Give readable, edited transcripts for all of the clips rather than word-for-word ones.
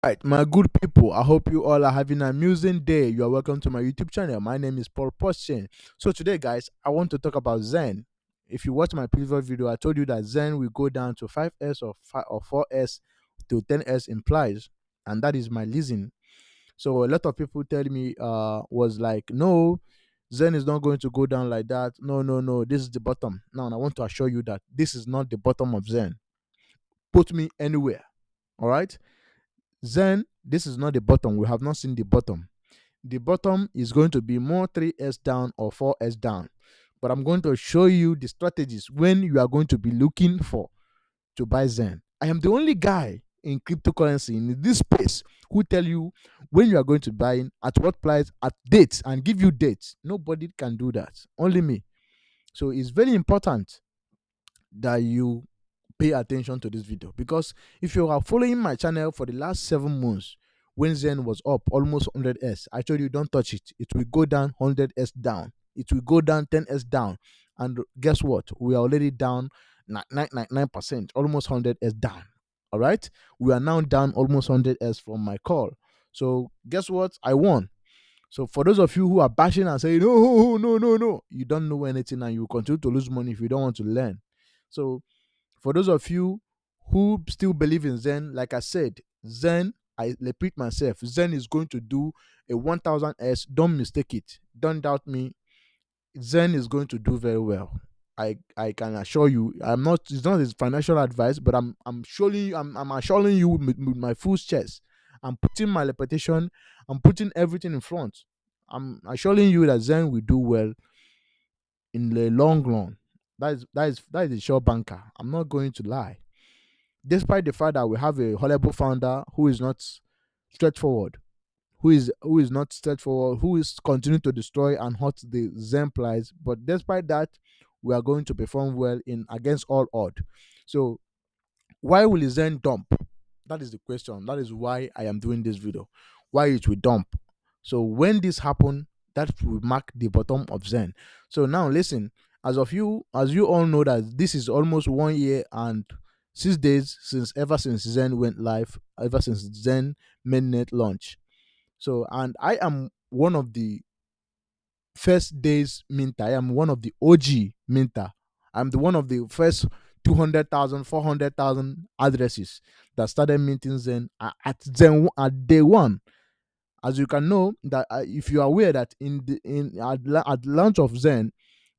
Right, my good people, I hope you all are having an amusing day. You are welcome to my YouTube channel. My name is Paul Postin. So today, guys, I want to talk about Zen. If you watch my previous video, I told you that Zen will go down to 5S or 5 or 4S to 10S implies, and that is my leasing. So a lot of people tell me was like, no, Zen is not going to go down like that. No, no, no, this is the bottom. Now, and I want to assure you that this is not the bottom of Zen. Put me anywhere. All right. Then this is not the bottom. We have not seen the bottom. The bottom is going to be more 3S down or 4S down. But I'm going to show you the strategies when you are going to be looking for to buy Zen. I am the only guy in cryptocurrency in this space who tell you when you are going to buy in, at what price, at dates, and give you dates. Nobody can do that. Only me. So it's very important that you pay attention to this video, because if you are following my channel for the last 7 months, when Zen was up almost 100s, I told you don't touch it. It will go down 100s down. It will go down 10s down. And guess what? We are already down 9%, almost 100s down. All right. We are now down almost 100s from my call. So guess what? I won. So for those of you who are bashing and saying, no, no, no, no, you don't know anything and you continue to lose money if you don't want to learn. So for those of you who still believe in Zen, like I said, Zen, I repeat myself, Zen is going to do a 1000S. Don't mistake it. Don't doubt me. Zen is going to do very well. I can assure you. I'm not. It's not his financial advice, but I'm showing you. I'm assuring you with my full chest. I'm putting my reputation. I'm putting everything in front. I'm assuring you that Zen will do well in the long run. That is a sure banker. I'm not going to lie. Despite the fact that we have a horrible founder who is not straightforward, who is not straightforward, who is continuing to destroy and hurt the Zen price. But despite that, we are going to perform well in against all odds. So why will Zen dump? That is the question. That is why I am doing this video. Why it will dump. So when this happen, that will mark the bottom of Zen. So now listen, as you all know that this is almost 1 year and 6 days since Zen went live, ever since Zen mainnet launch. So and I am one of the first days minter. I am one of the OG minter. I'm the one of the first 200,000, 400,000 addresses that started minting Zen at day one. As you can know that if you are aware that at launch of Zen,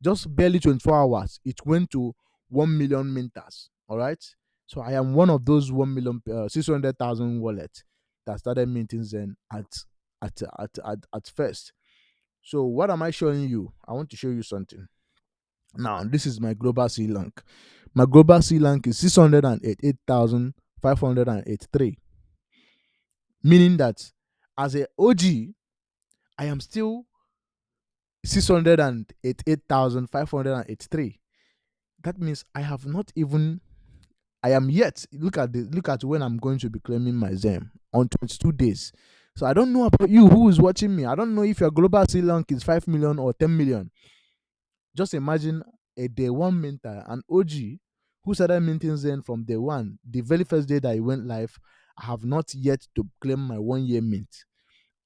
just barely 24 hours, it went to 1 million minters. All right. So I am one of those 1 million 600,000 wallets that started minting Zen at first. So what am I showing you? I want to show you something. Now this is my global C rank. My global C rank is 688,583, meaning that as a OG, I am still 688,583. That means I have not even. I am yet. Look at when I'm going to be claiming my Zen on 22 days. So I don't know about you who is watching me. I don't know if your global C rank is 5 million or 10 million. Just imagine a day one minter, an OG who started minting Zen from day one, the very first day that he went live. I have not yet to claim my 1 year mint.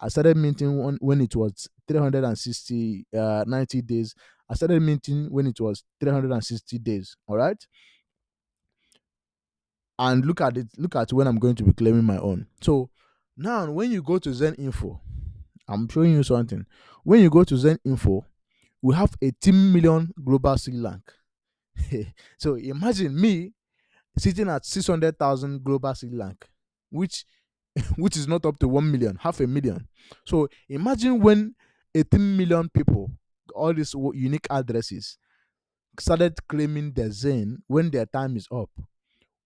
I started minting when it was 360 90 days. I started minting when it was 360 days. All right. And look at it, look at when I'm going to be claiming my own. So now when you go to Zen Info, I'm showing you something. When you go to Zen Info, we have 18 million global Sri Lank. So imagine me sitting at 600,000 global Sri Lank, which which is not up to 1 million, half a million. So imagine when 18 million people, all these unique addresses, started claiming their Zen when their time is up.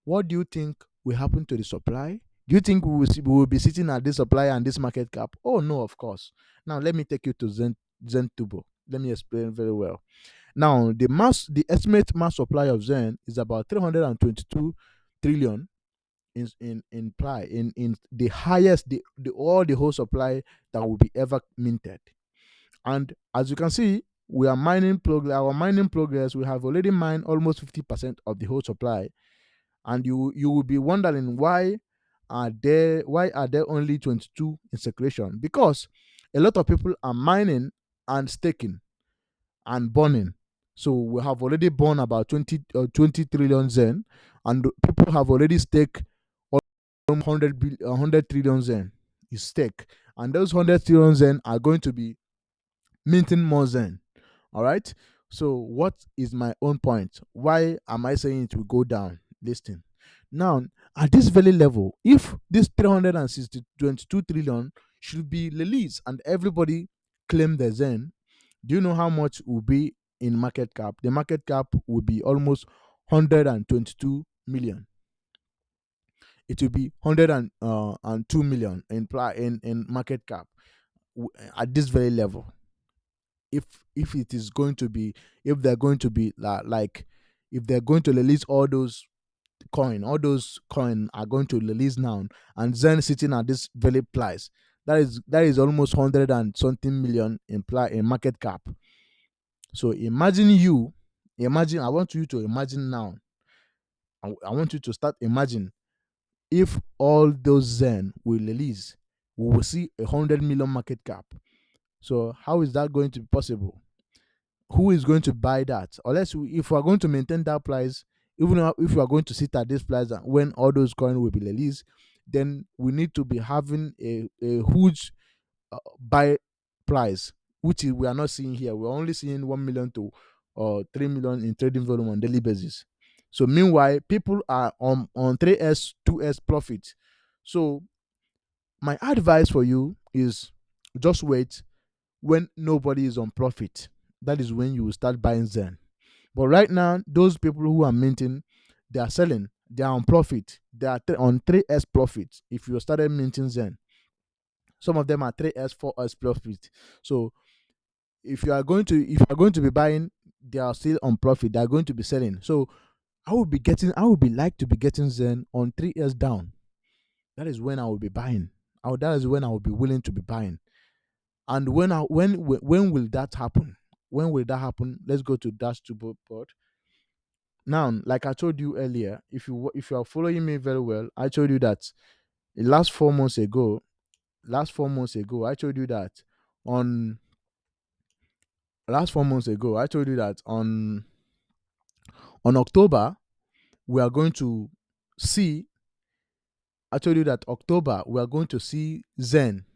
What do you think will happen to the supply? Do you think we will be sitting at this supply and this market cap? Oh no, of course. Now let me take you to Zen Tubo. Let me explain very well. Now the estimate mass supply of Zen is about 322 trillion in the highest the whole supply that will be ever minted. And as you can see, we are mining progress. Our mining progress, we have already mined almost 50% of the whole supply. And you will be wondering why why are there only 22 in circulation? Because a lot of people are mining and staking and burning. So we have already burned about 20 trillion zen, and people have already staked 100 trillion zen is stake, and those 100 trillion zen are going to be minting more zen. All right. So what is my own point? Why am I saying it will go down? Listen. Now, at this very level, if this 322 trillion should be released and everybody claim the zen, do you know how much will be in market cap? The market cap will be almost 122 million. It will be 102 million in market cap at this very level. if if it is going to be, if they're going to be like, if they're going to release all those coin are going to release now, and then sitting at this very price, that is almost 100 and something million in market cap. So imagine, I want you to imagine now. I want you to start imagine, if all those zen will release, we will see 100 million market cap. So how is that going to be possible? Who is going to buy that? Unless if we are going to maintain that price, even if we are going to sit at this price when all those coins will be released, then we need to be having a huge buy price, which we are not seeing here. We're only seeing 1 million to 3 million in trading volume on daily basis. So meanwhile, people are on 3s 2s profit. So my advice for you is, just wait. When nobody is on profit, that is when you will start buying zen. But right now, those people who are minting, they are selling, they are on profit, they are on 3s profit. If you started minting zen, some of them are 3s 4s profit. So if you are going to be buying, they are still on profit, they are going to be selling. So I would like to be getting zen on 3s down. That is when I will be buying. That is when I will be willing to be buying. And when will that happen? When will that happen? Let's go to dash to board. Now, like I told you earlier, if you are following me very well, I told you that last 4 months ago, I told you that on last 4 months ago, I told you that on October we are going to see. I told you that October we are going to see Zen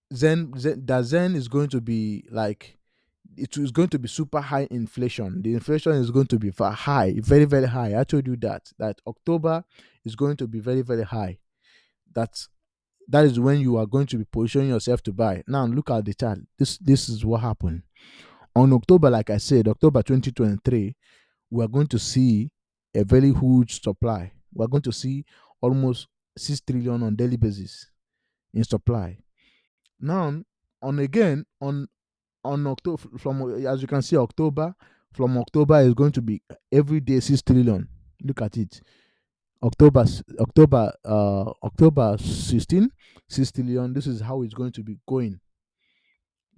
is going to be like, it is going to be super high inflation. The inflation is going to be high, very, very high. I told you that October is going to be very, very high. That that is when you are going to be positioning yourself to buy. Now look at the chart. This is what happened. On October, like I said, October 2023, we are going to see a very huge supply. We are going to see almost 6 trillion on daily basis in supply. Now, on October, from as you can see, from October is going to be every day 6 trillion. Look at it. October 16, 6 trillion. This is how it's going to be going.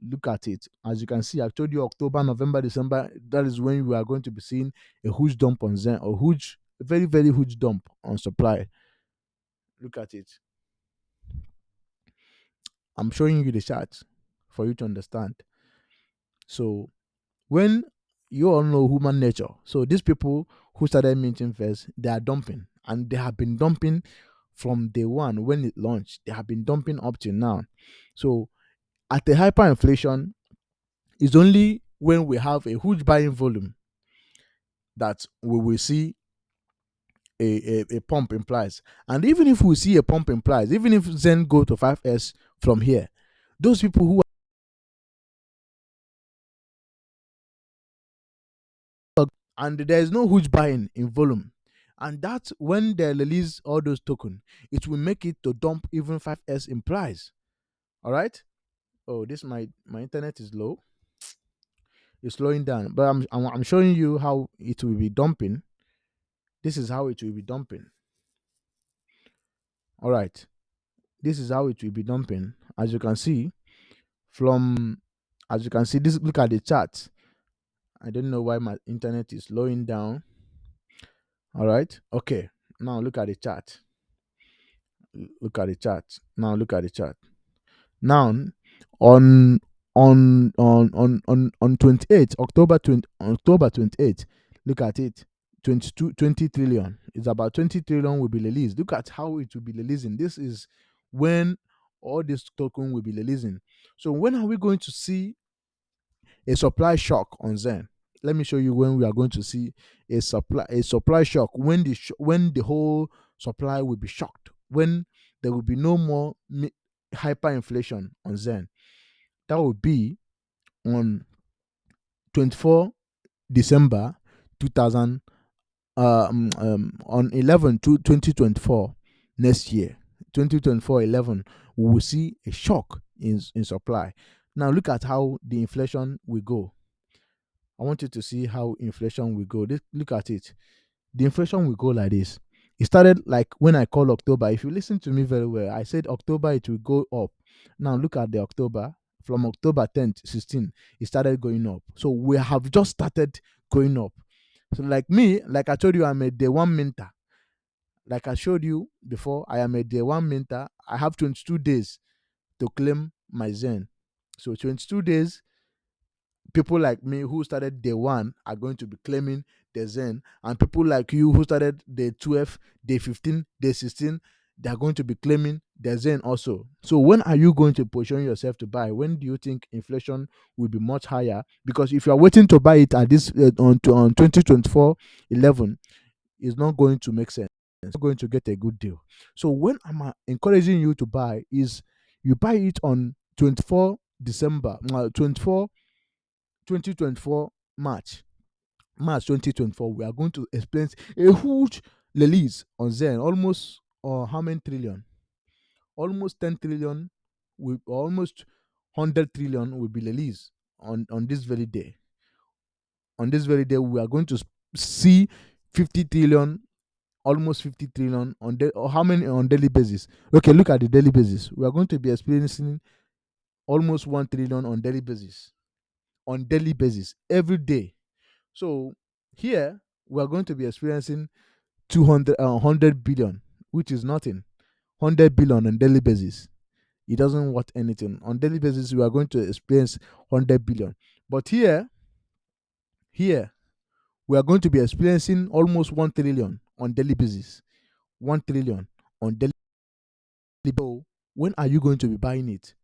Look at it. As you can see, I told you October, November, December. That is when we are going to be seeing a huge dump on Zen, a very, very huge dump on supply. Look at it. I'm showing you the chart for you to understand. So when you all know human nature, so these people who started minting first, they are dumping, and they have been dumping from day one when it launched. They have been dumping up to now. So at the hyperinflation, it's only when we have a huge buying volume that we will see a pump in price. And even if we see a pump in price, even if Zen go to 5s from here, those people who and there is no huge buying in volume, and that's when they release all those tokens, it will make it to dump even 5s in price. All right. Oh, this my internet is low. It's slowing down, but I'm showing you how it will be dumping. This is how it will be dumping. All right. This is how it will be dumping. As you can see, from as you can see, this, look at the chart. I don't know why my internet is slowing down. All right. Okay. Now look at the chart. Look at the chart. Now look at the chart. Now on on 28th October 28th, look at it. 20 trillion. It's about 20 trillion will be released. Look at how it will be releasing. This is when all this token will be releasing. So when are we going to see a supply shock on Zen? Let me show you when we are going to see a supply shock, when when the whole supply will be shocked, when there will be no more hyperinflation on Zen. That will be on 24 December 2000, on 11 to 2024, next year, 2024 11, we will see a shock in supply. Now look at how the inflation will go. I want you to see how inflation will go. Look at it. The inflation will go like this. It started like when I called October. If you listen to me very well, I said October it will go up. Now look at the October. From October 10th, 16, it started going up. So we have just started going up. So like me, like I told you, I'm a day one minter. Like I showed you before, I am a day one minter. I have 22 days to claim my Zen. So 22 days, people like me who started day one are going to be claiming the Zen, and people like you who started day 12, day 15, day 16, they are going to be claiming the Zen also. So when are you going to position yourself to buy? When do you think inflation will be much higher? Because if you are waiting to buy it at this on 2024 11, it's not going to make sense. You're not going to get a good deal. So when I'm encouraging you to buy is you buy it on 24 December, 24 2024 March 2024. We are going to experience a huge release on Zen, almost how many trillion? Almost 10 trillion, will almost 100 trillion will be released on this very day. On this very day, we are going to see 50 trillion, almost 50 trillion or how many on daily basis? Okay, look at the daily basis. We are going to be experiencing almost 1 trillion on daily basis. On daily basis, every day. So here we are going to be experiencing 100 billion, which is nothing. 100 billion on daily basis. It doesn't worth anything. On daily basis, we are going to experience 100 billion. But here, we are going to be experiencing almost 1 trillion on daily basis. 1 trillion on daily basis. So when are you going to be buying it?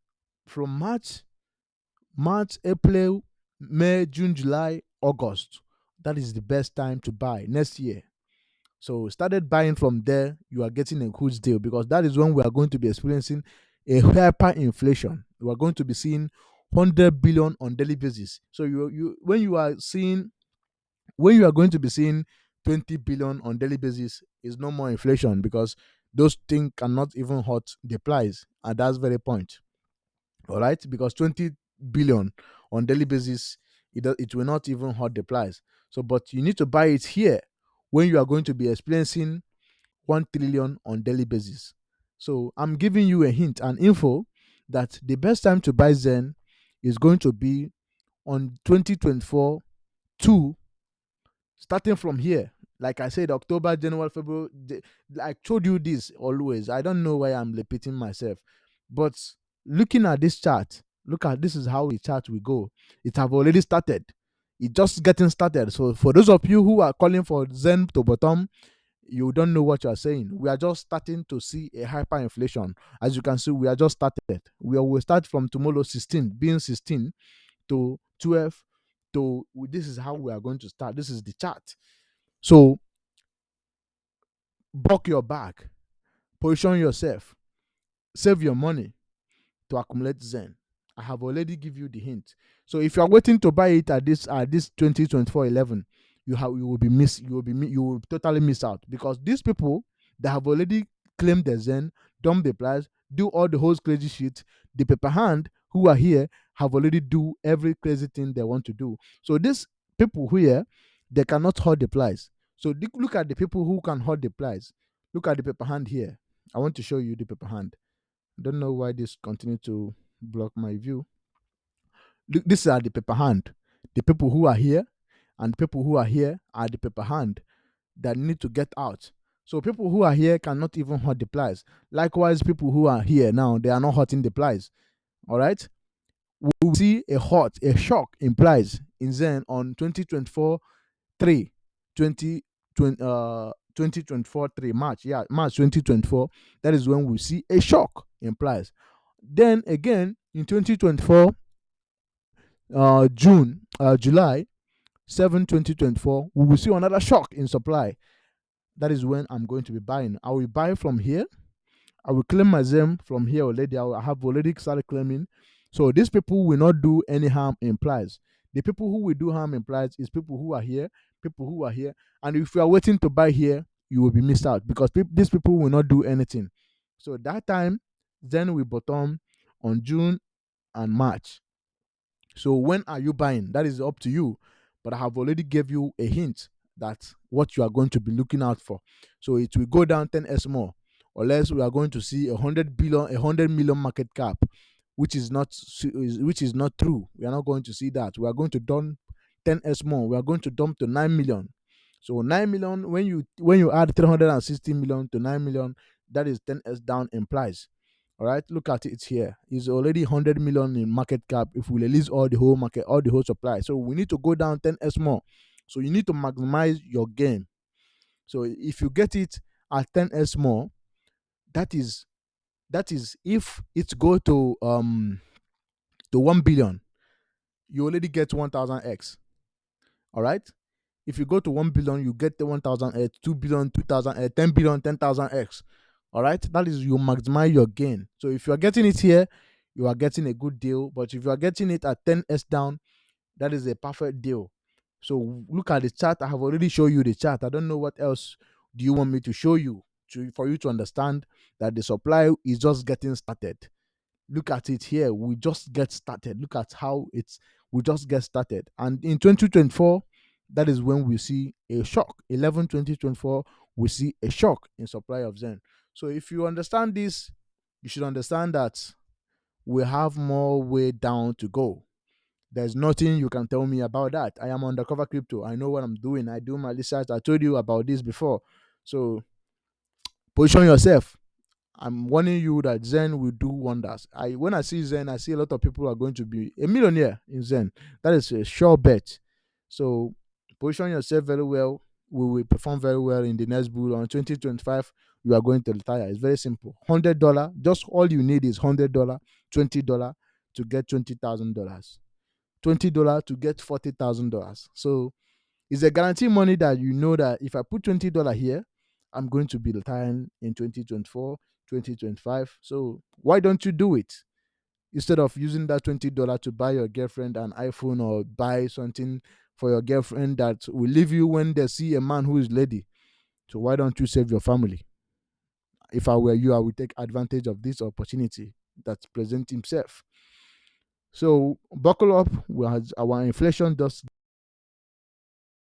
From March, April, May, June, July, August. That is the best time to buy next year. So started buying from there, you are getting a huge deal, because that is when we are going to be experiencing a hyperinflation. We are going to be seeing 100 billion on daily basis. So you when you are seeing when you are going to be seeing 20 billion on daily basis, is no more inflation, because those things cannot even hurt the price at that very point. All right, because 20 billion on daily basis, it will not even hurt the price. So but you need to buy it here when you are going to be experiencing 1 trillion on daily basis. So I'm giving you a hint and info that the best time to buy Zen is going to be on 2024 to, starting from here. Like I said, October, January, February. I told you this always. I don't know why I'm repeating myself. But looking at this chart, look at this is how the chart will go. It have already started. It's just getting started. So for those of you who are calling for Zen to bottom, you don't know what you are saying. We are just starting to see a hyperinflation. As you can see, we are just started. We will start from tomorrow 16, being 16 to 12 to, this is how we are going to start. This is the chart. So buck your back, position yourself, save your money to accumulate Zen. I have already give you the hint. So if you are waiting to buy it at this 2024 11, you will totally miss out, because these people that have already claimed the Zen, dump the price, do all the whole crazy shit. The paper hand who are here have already do every crazy thing they want to do. So these people here, they cannot hold the price. So look at the people who can hold the price. Look at the paper hand here. I want to show you the paper hand. Don't know why this continue to block my view. Look, these are the paper hand. The people who are here and the people who are here are the paper hand that need to get out. So people who are here cannot even hurt the price. Likewise, people who are here now, they are not hurting the price. All right. We will see a shock in price in Zen on 2024 3 2024 3 March. Yeah, March 2024. That is when we see a shock in price. Then again in 2024 July 7 2024, we will see another shock in supply. That is when I'm going to be buying. I will buy from here. I will claim my Zem from here already. I have already started claiming. So these people will not do any harm in price. The people who will do harm in price is people who are here, people who are here. And if you are waiting to buy here, you will be missed out because these people will not do anything. So that time, then we bottom on June and March. So when are you buying? That is up to you. But I have already gave you a hint that what you are going to be looking out for. So it will go down 10x more, unless we are going to see 100 million market cap, which is not true. We are not going to see that. We are going to dump 10x more. We are going to dump to 9 million. So 9 million, when you add 360 million to 9 million, that is 10x down in price. All right, look at it here. It's already 100 million in market cap if we release all the whole market, all the whole supply. So we need to go down 10x more. So you need to maximize your gain. So if you get it at 10x more, that is if it go to 1 billion, you already get 1000x. All right. If you go to 1 billion, you get the 1000x, 2 billion, 2000x, 10 billion, 10,000x. All right. That is, you maximize your gain. So if you are getting it here, you are getting a good deal. But if you are getting it at 10x down, that is a perfect deal. So look at the chart. I have already shown you the chart. I don't know what else do you want me to show you for you to understand that the supply is just getting started. Look at it here. We just get started. Look at how we just get started. And in 2024, that is when we see a shock. 11/20/24, we see a shock in supply of Zen. So if you understand this, you should understand that we have more way down to go. There's nothing you can tell me about that. I am undercover crypto. I know what I'm doing. I do my research. I told you about this before. So position yourself. I'm warning you that Zen will do wonders. When I see Zen, I see a lot of people are going to be a millionaire in Zen. That is a sure bet. So position yourself very well. We will perform very well in the next bull. On 2025, you are going to retire. It's very simple. $100. Just all you need is $100, $20 to get $20,000. $20 to get $40,000. So it's a guarantee money that you know that if I put $20 here, I'm going to be retiring in 2024, 2025. So why don't you do it? Instead of using that $20 to buy your girlfriend an iPhone or buy something for your girlfriend that will leave you when they see a man who is lady. So why don't you save your family? If I were you, I would take advantage of this opportunity that presents himself. So buckle up. Our inflation just